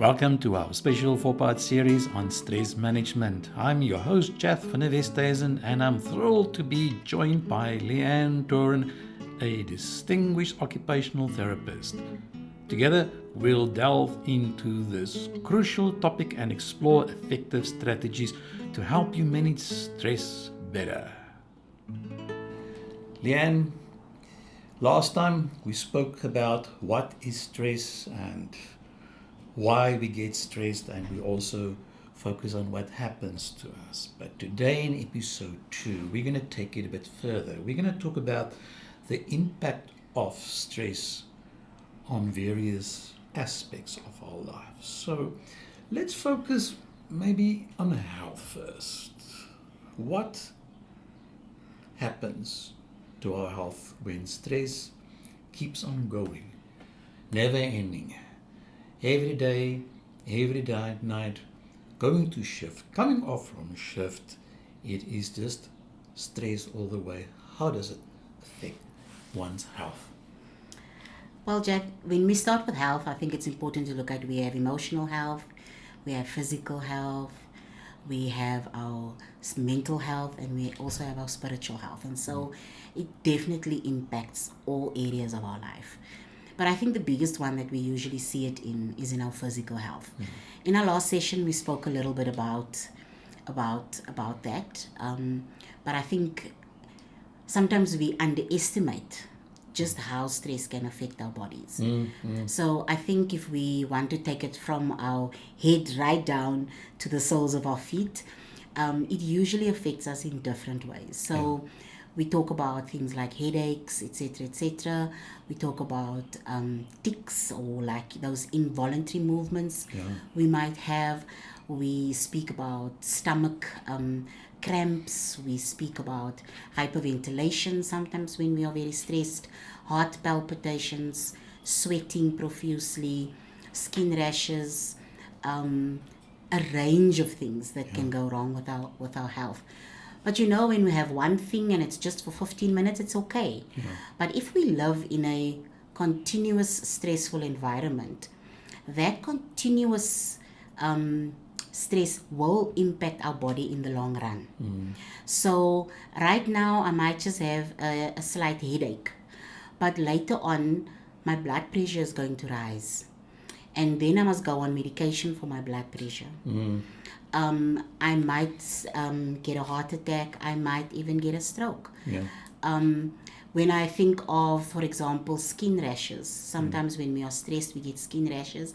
Welcome to our special 4-part series on stress management. I'm your host, Jeff van der Westhuizen, and I'm thrilled to be joined by Lee-Ann Toorn, a distinguished occupational therapist. Together, we'll delve into this crucial topic and explore effective strategies to help you manage stress better. Lee-Ann, last time we spoke about what is stress and why we get stressed, and we also focus on what happens to us. But today in episode 2, we're going to take it a bit further. We're going to talk about the impact of stress on various aspects of our lives. So let's focus maybe on health first. What happens to our health when stress keeps on going, never ending? Every day, night, going to shift, coming off from shift, it is just stress all the way. How does it affect one's health? Well, Jack, when we start with health, I think it's important to look at we have emotional health, we have physical health, we have our mental health, and we also have our spiritual health. And so it definitely impacts all areas of our life. But I think the biggest one that we usually see it in is in our physical health. Mm-hmm. In our last session, we spoke a little bit about that. But I think sometimes we underestimate just how stress can affect our bodies. Mm-hmm. So I think if we want to take it from our head right down to the soles of our feet, it usually affects us in different ways. So we talk about things like headaches, etc., etc. We talk about tics, or like those involuntary movements we might have. We speak about stomach cramps. We speak about hyperventilation sometimes when we are very stressed, heart palpitations, sweating profusely, skin rashes, a range of things that can go wrong with our health. But when we have one thing and it's just for 15 minutes, it's okay. Yeah. But if we live in a continuous stressful environment, that continuous stress will impact our body in the long run. Mm. So right now, I might just have a slight headache, but later on, my blood pressure is going to rise. And then I must go on medication for my blood pressure. Mm. I might get a heart attack. I might even get a stroke. Yeah. When I think of, for example, skin rashes, sometimes when we are stressed, we get skin rashes.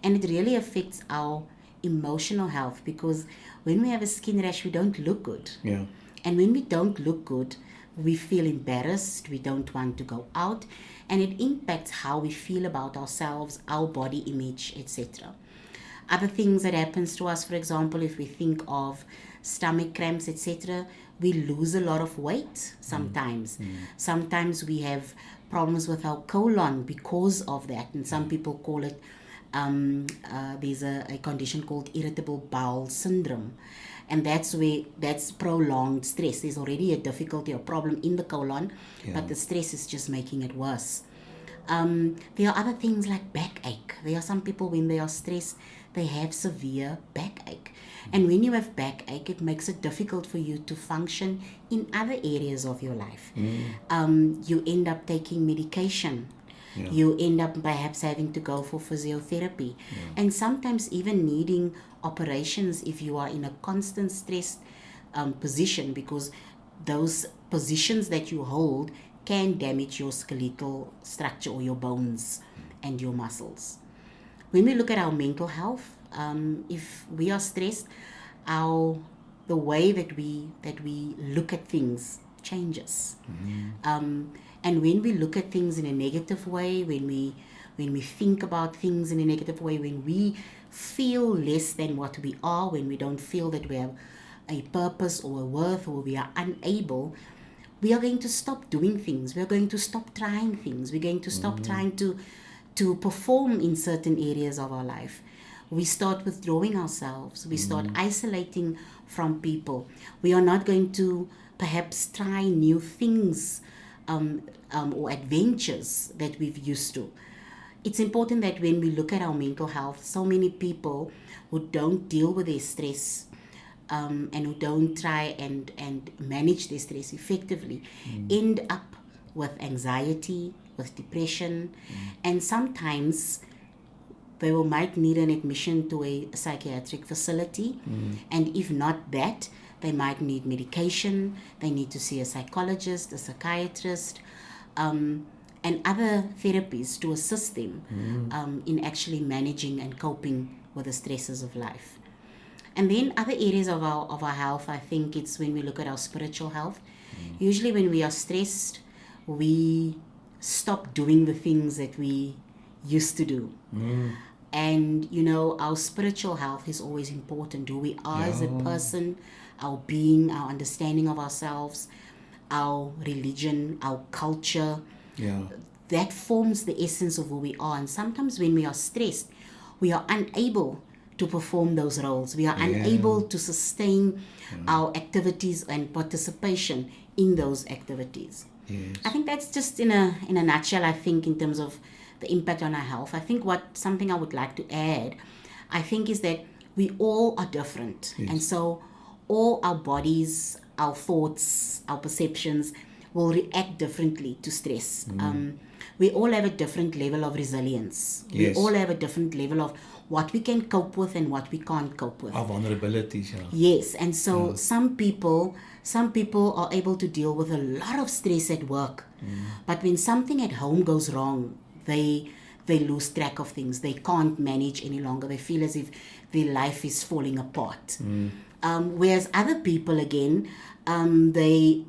And it really affects our emotional health, because when we have a skin rash, we don't look good. Yeah. And when we don't look good, we feel embarrassed. We don't want to go out. And it impacts how we feel about ourselves, our body image, etc. Other things that happens to us, for example, if we think of stomach cramps, etc., we lose a lot of weight sometimes. Mm. Sometimes we have problems with our colon because of that. And some people call it, there's a condition called irritable bowel syndrome. And that's prolonged stress. There's already a difficulty or problem in the colon, but the stress is just making it worse. There are other things like backache. There are some people, when they are stressed, they have severe backache. And when you have backache, it makes it difficult for you to function in other areas of your life. You end up taking medication. Yeah. You end up perhaps having to go for physiotherapy. Yeah. And sometimes even needing operations if you are in a constant stressed position, because those positions that you hold can damage your skeletal structure or your bones and your muscles. When we look at our mental health, if we are stressed, the way that we look at things changes. Mm-hmm. And when we look at things in a negative way, when we think about things in a negative way, when we feel less than what we are, when we don't feel that we have a purpose or a worth, or we are unable, we are going to stop doing things. We are going to stop trying things. We're going to stop trying to perform in certain areas of our life. We start withdrawing ourselves. We start isolating from people. We are not going to perhaps try new things or adventures that we've used to. it's important that when we look at our mental health, so many people who don't deal with their stress and who don't try and manage their stress effectively end up with anxiety, with depression, and sometimes they might need an admission to a psychiatric facility. And if not that, they might need medication, they need to see a psychologist, a psychiatrist, and other therapies to assist them in actually managing and coping with the stresses of life. And then other areas of our health, I think it's when we look at our spiritual health. Usually when we are stressed, we stop doing the things that we used to do. And our spiritual health is always important. Who we are as a person, our being, our understanding of ourselves, our religion, our culture, that forms the essence of who we are. And sometimes when we are stressed, we are unable to perform those roles. We are unable to sustain our activities and participation in those activities. I think that's just in a nutshell, I think, in terms of the impact on our health. I think something I would like to add, I think, is that we all are different. And so all our bodies, our thoughts, our perceptions will react differently to stress. We all have a different level of resilience. We all have a different level of what we can cope with and what we can't cope with. Our vulnerabilities, Yes, and so some people are able to deal with a lot of stress at work. But when something at home goes wrong, they lose track of things. They can't manage any longer. They feel as if their life is falling apart. Whereas other people, again, they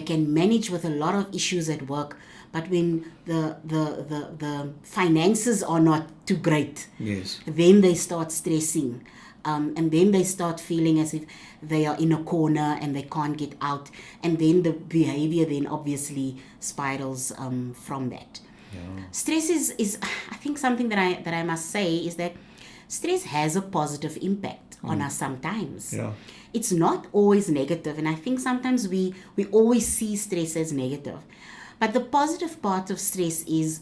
can manage with a lot of issues at work. But when the finances are not too great, then they start stressing. And then they start feeling as if they are in a corner and they can't get out. And then the behavior then obviously spirals from that. Stress is I think something that I must say is that stress has a positive impact on us sometimes. It's not always negative, and I think sometimes we always see stress as negative. But the positive part of stress is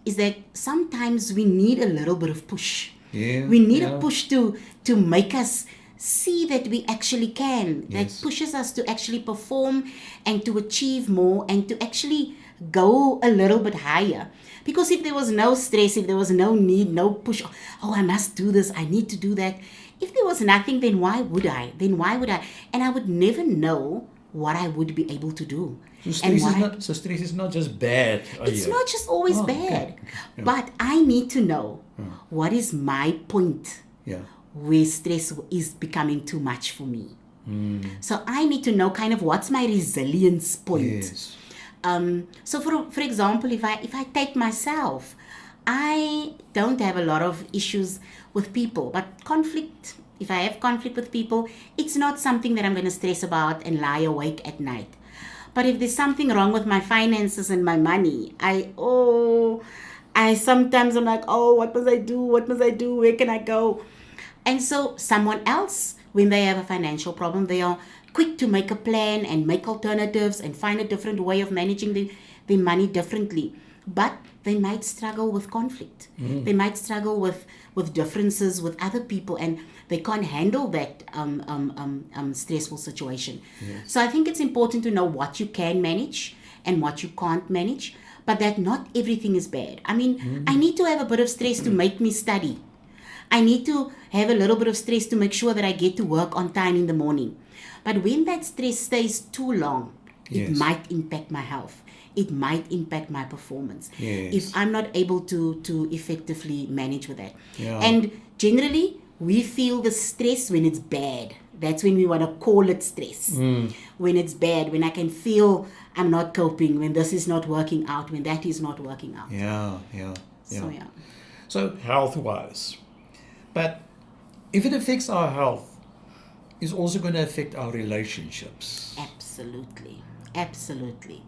that sometimes we need a little bit of push. We need a push to make us see that we actually can. That pushes us to actually perform and to achieve more and to actually go a little bit higher. Because if there was no stress, if there was no need, no push, I must do this, I need to do that. If there was nothing, then why would I? And I would never know what I would be able to do. So stress is not just bad. It's not just always bad. But I need to know what is my point where stress is becoming too much for me. So I need to know kind of what's my resilience point. So for example, if I take myself, I don't have a lot of issues with people, but if I have conflict with people, it's not something that I'm going to stress about and lie awake at night. But if there's something wrong with my finances and my money, I sometimes I'm like, what must I do? Where can I go? And so someone else, when they have a financial problem, they are quick to make a plan and make alternatives and find a different way of managing their money differently. But they might struggle with conflict. They might struggle with differences with other people, and they can't handle that stressful situation. So I think it's important to know what you can manage and what you can't manage, but that not everything is bad. I mean, I need to have a bit of stress to make me study. I need to have a little bit of stress to make sure that I get to work on time in the morning. But when that stress stays too long, it might impact my health. It might impact my performance if I'm not able to effectively manage with that. And generally, we feel the stress when it's bad. That's when we want to call it stress. When it's bad, when I can feel I'm not coping, when this is not working out, when that is not working out. So health-wise. But if it affects our health, it's also going to affect our relationships. Absolutely.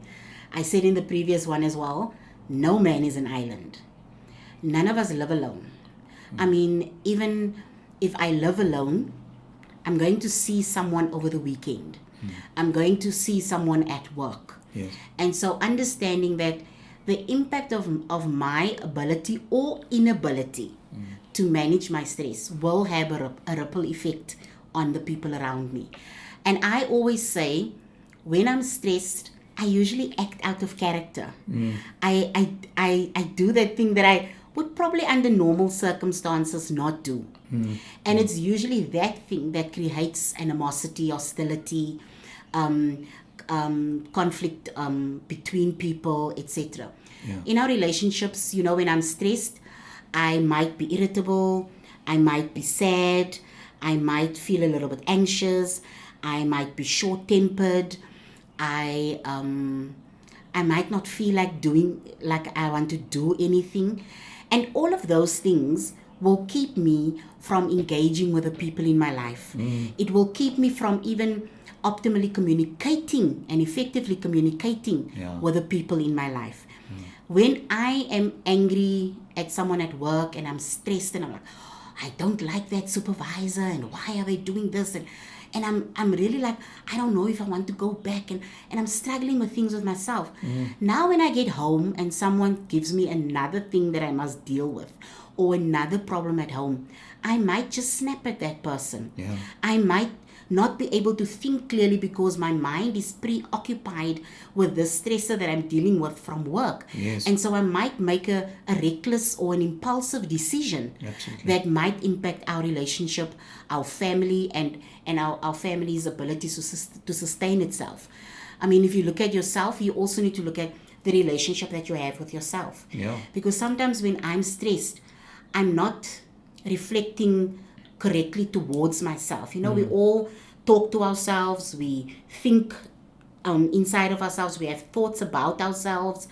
I said in the previous one as well, no man is an island. None of us live alone. I mean, even if I live alone, I'm going to see someone over the weekend. I'm going to see someone at work. And so understanding that the impact of my ability or inability to manage my stress will have a ripple effect on the people around me. And I always say, when I'm stressed, I usually act out of character. I do that thing that I would probably under normal circumstances not do. And it's usually that thing that creates animosity, hostility, conflict between people, etc. Yeah. In our relationships, when I'm stressed, I might be irritable, I might be sad, I might feel a little bit anxious, I might be short-tempered, I might not feel like I want to do anything. And all of those things will keep me from engaging with the people in my life. It will keep me from even optimally communicating and effectively communicating with the people in my life. When I am angry at someone at work and I'm stressed and I'm like, I don't like that supervisor and why are they doing this? And I'm really like, I don't know if I want to go back, and I'm struggling with things with myself. Now when I get home and someone gives me another thing that I must deal with or another problem at home, I might just snap at that person. Yeah. I might not be able to think clearly because my mind is preoccupied with the stressor that I'm dealing with from work. Yes. And so I might make a reckless or an impulsive decision Absolutely. that might impact our relationship, our family, and our family's ability to sustain itself. I mean, if you look at yourself, you also need to look at the relationship that you have with yourself. Yeah. Because sometimes when I'm stressed, I'm not reflecting correctly towards myself. We all talk to ourselves, we think inside of ourselves, we have thoughts about ourselves,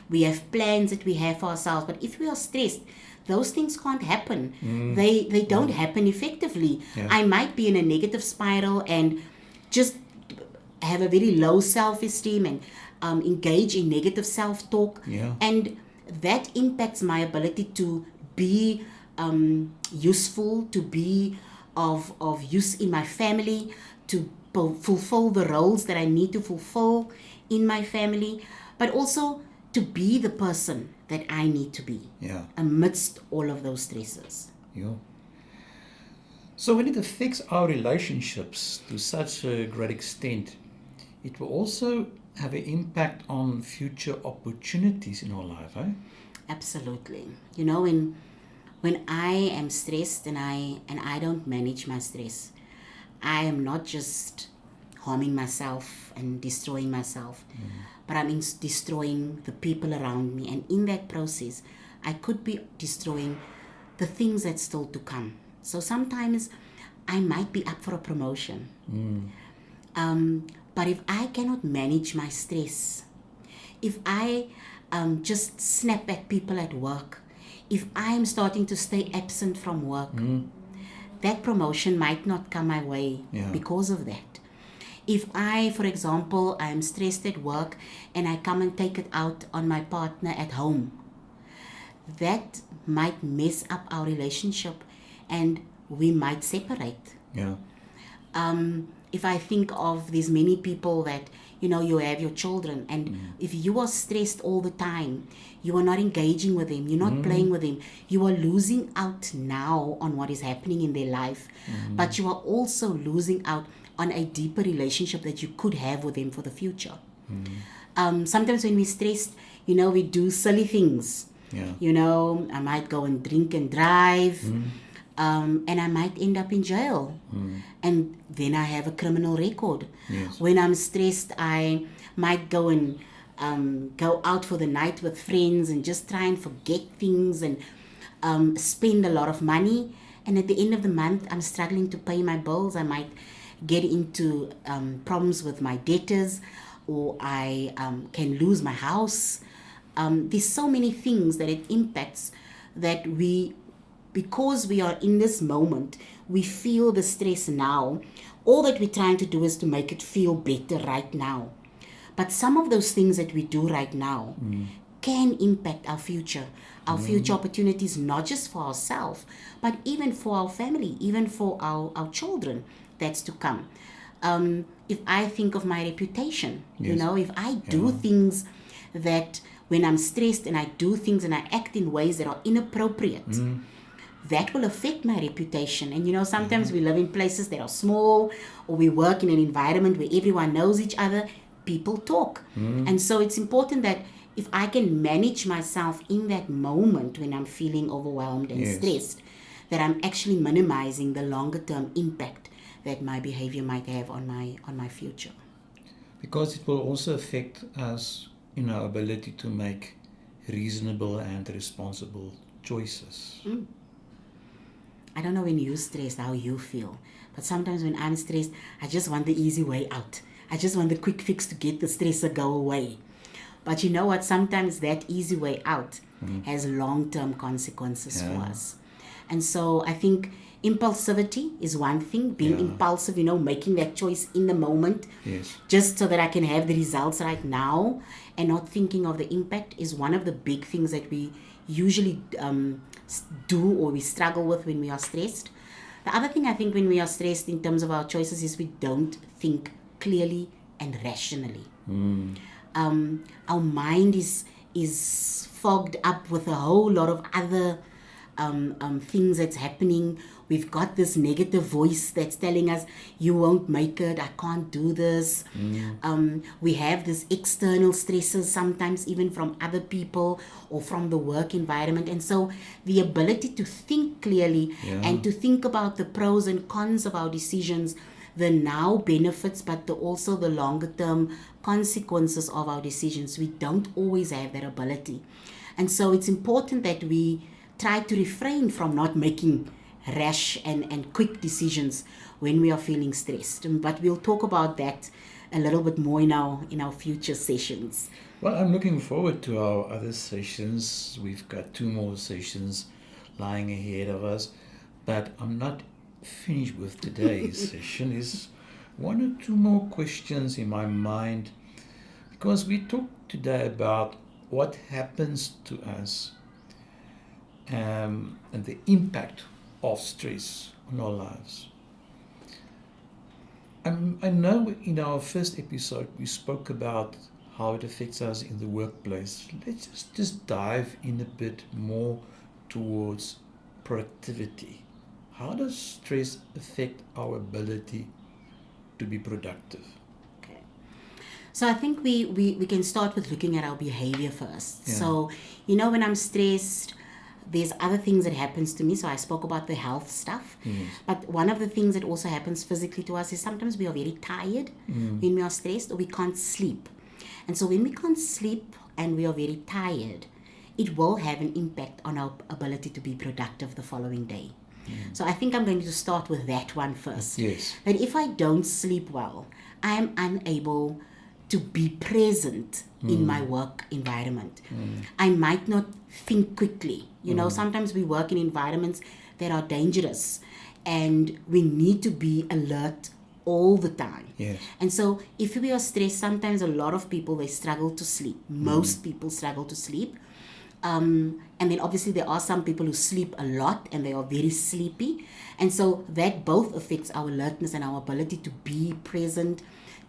we have plans that we have for ourselves. But if we are stressed, those things can't happen. They don't happen effectively. Yeah. I might be in a negative spiral and just have a very low self-esteem and engage in negative self-talk. Yeah. And that impacts my ability to be useful, to be of use in my family, to fulfill the roles that I need to fulfill in my family, but also to be the person that I need to be amidst all of those stresses. Yeah. So when it affects our relationships to such a great extent, it will also have an impact on future opportunities in our life, eh? Absolutely. When I am stressed and I don't manage my stress, I am not just harming myself and destroying myself, but I'm destroying the people around me. And in that process, I could be destroying the things that's still to come. So sometimes I might be up for a promotion. But if I cannot manage my stress, if I just snap at people at work, if I'm starting to stay absent from work, that promotion might not come my way because of that. If I, for example, I'm stressed at work and I come and take it out on my partner at home, that might mess up our relationship and we might separate. Yeah. If I think of these many people that, you have your children, and if you are stressed all the time, you are not engaging with them, you're not playing with them, you are losing out now on what is happening in their life, but you are also losing out on a deeper relationship that you could have with them for the future. Sometimes when we're stressed, we do silly things. Yeah. I might go and drink and drive, and I might end up in jail. And then I have a criminal record. Yes. When I'm stressed, I might go and go out for the night with friends and just try and forget things and spend a lot of money. And at the end of the month, I'm struggling to pay my bills. I might get into problems with my debtors, or I can lose my house. There's so many things that it impacts that because we are in this moment, we feel the stress now. All that we're trying to do is to make it feel better right now. But some of those things that we do right now can impact our future opportunities, not just for ourselves, but even for our family, even for our children that's to come. If I think of my reputation, Yes. if I do things that when I'm stressed and I do things and I act in ways that are inappropriate, that will affect my reputation. And sometimes we live in places that are small, or we work in an environment where everyone knows each other, people talk. And so it's important that if I can manage myself in that moment when I'm feeling overwhelmed and stressed, that I'm actually minimizing the longer term impact that my behavior might have on my future. Because it will also affect us in our ability to make reasonable and responsible choices. I don't know when you're stressed how you feel, but sometimes when I'm stressed, I just want the easy way out. I just want the quick fix to get the stress to go away. But you know what? Sometimes that easy way out has long-term consequences for us. And so I think impulsivity is one thing, being impulsive, making that choice in the moment, just so that I can have the results right now and not thinking of the impact, is one of the big things that we usually do or we struggle with when we are stressed. The other thing I think when we are stressed in terms of our choices is we don't think clearly and rationally. Our mind is fogged up with a whole lot of other things that's happening. We've got this negative voice that's telling us, you won't make it, I can't do this. We have this external stresses, sometimes even from other people or from the work environment. And so the ability to think clearly and to think about the pros and cons of our decisions, the now benefits, but also the longer term consequences of our decisions, we don't always have that ability. And so it's important that we try to refrain from not making rash and quick decisions when we are feeling stressed. But we'll talk about that a little bit more in our future sessions. Well, I'm looking forward to our other sessions. We've got 2 more sessions lying ahead of us, but I'm not finished with today's session. Is 1 or 2 more questions in my mind, because we talked today about what happens to us and the impact of stress on our lives. I know in our first episode we spoke about how it affects us in the workplace. Let's just dive in a bit more towards productivity. How does stress affect our ability to be productive? Okay. So I think we can start with looking at our behavior first. So, when I'm stressed, there's other things that happens to me. So I spoke about the health stuff. But one of the things that also happens physically to us is sometimes we are very tired when we are stressed, or we can't sleep. And so when we can't sleep and we are very tired, it will have an impact on our ability to be productive the following day. So I think I'm going to start with that one first. That if I don't sleep well, I am unable to be present in my work environment. I might not think quickly. Sometimes we work in environments that are dangerous and we need to be alert all the time. And so if we are stressed, sometimes a lot of people, they struggle to sleep. Most people struggle to sleep. And then obviously there are some people who sleep a lot and they are very sleepy. And so that both affects our alertness and our ability to be present,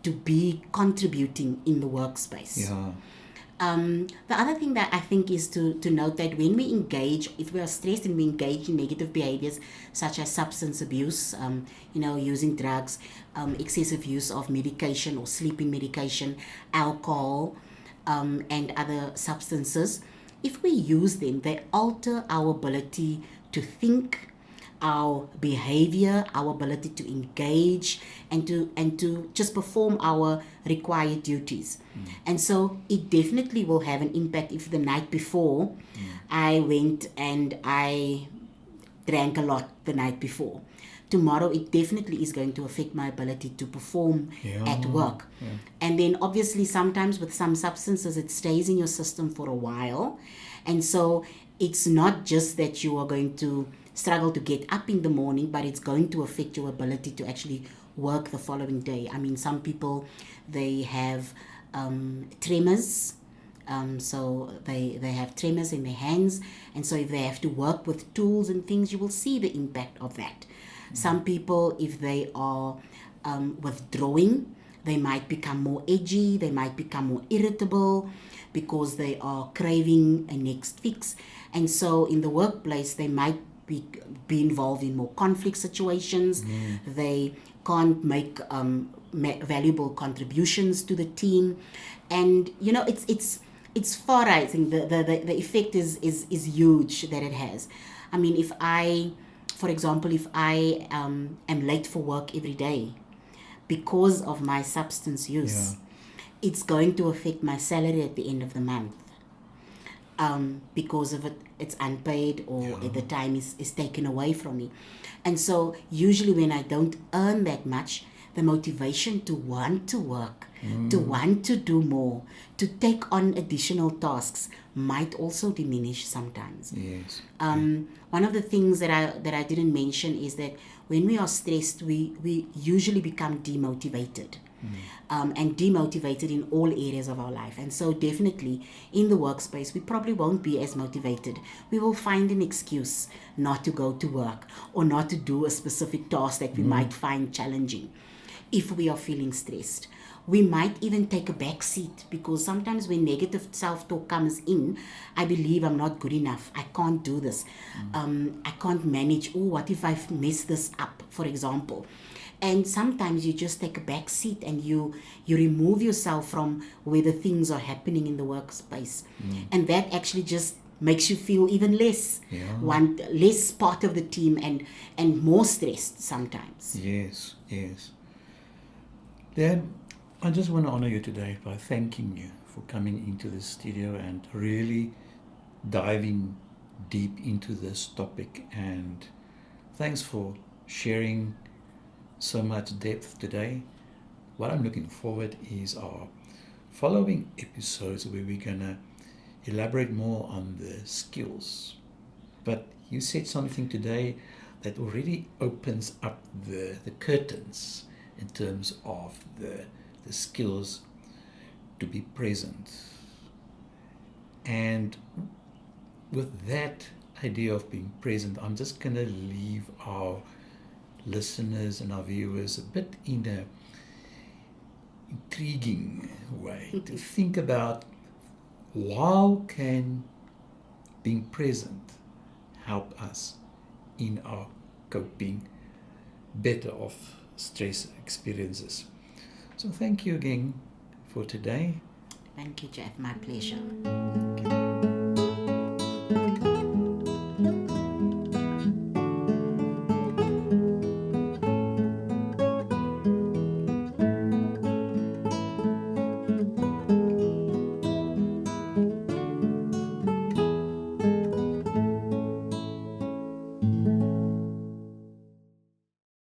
to be contributing in the workspace. The other thing that I think is to note that when we engage, if we are stressed and we engage in negative behaviors such as substance abuse, using drugs, excessive use of medication or sleeping medication, alcohol, and other substances, if we use them, they alter our ability to think, our behavior, our ability to engage, and to just perform our required duties. And so it definitely will have an impact if the night before I went and I drank a lot the night before. Tomorrow it definitely is going to affect my ability to perform at work. And then obviously sometimes with some substances it stays in your system for a while. And so it's not just that you are going to struggle to get up in the morning, but it's going to affect your ability to actually work the following day. I mean, some people, they have tremors. So they have tremors in their hands. And so if they have to work with tools and things, you will see the impact of that. Some people, if they are withdrawing, They might become more edgy, they might become more irritable because they are craving a next fix. And so in the workplace, they might be involved in more conflict situations. They can't make valuable contributions to the team. And, you know, it's far, I think, the effect is huge that it has. I mean, for example, if I am late for work every day because of my substance use, it's going to affect my salary at the end of the month. Because of it's unpaid, or the time is taken away from me. And so usually when I don't earn that much, the motivation to want to work, to want to do more, to take on additional tasks might also diminish sometimes. Yes. One of the things that I didn't mention is that when we are stressed, we usually become demotivated. And demotivated in all areas of our life. And so definitely in the workspace, we probably won't be as motivated. We will find an excuse not to go to work or not to do a specific task that we might find challenging. If we are feeling stressed, we might even take a back seat, because sometimes when negative self-talk comes in, I believe I'm not good enough, I can't do this, I can't manage, oh, what if I mess this up, for example. And sometimes you just take a back seat and you remove yourself from where the things are happening in the workspace. And that actually just makes you feel even less less part of the team and more stressed sometimes. Yes. Dad, I just want to honor you today by thanking you for coming into the studio and really diving deep into this topic. And thanks for sharing so much depth today. What I'm looking forward is our following episodes, where we're going to elaborate more on the skills. But you said something today that already opens up the curtains in terms of the skills to be present. And with that idea of being present, I'm just going to leave our listeners and our viewers a bit in a intriguing way to think about how can being present help us in our coping better of stress experiences. So thank you again for today. Thank you, Jeff. My pleasure.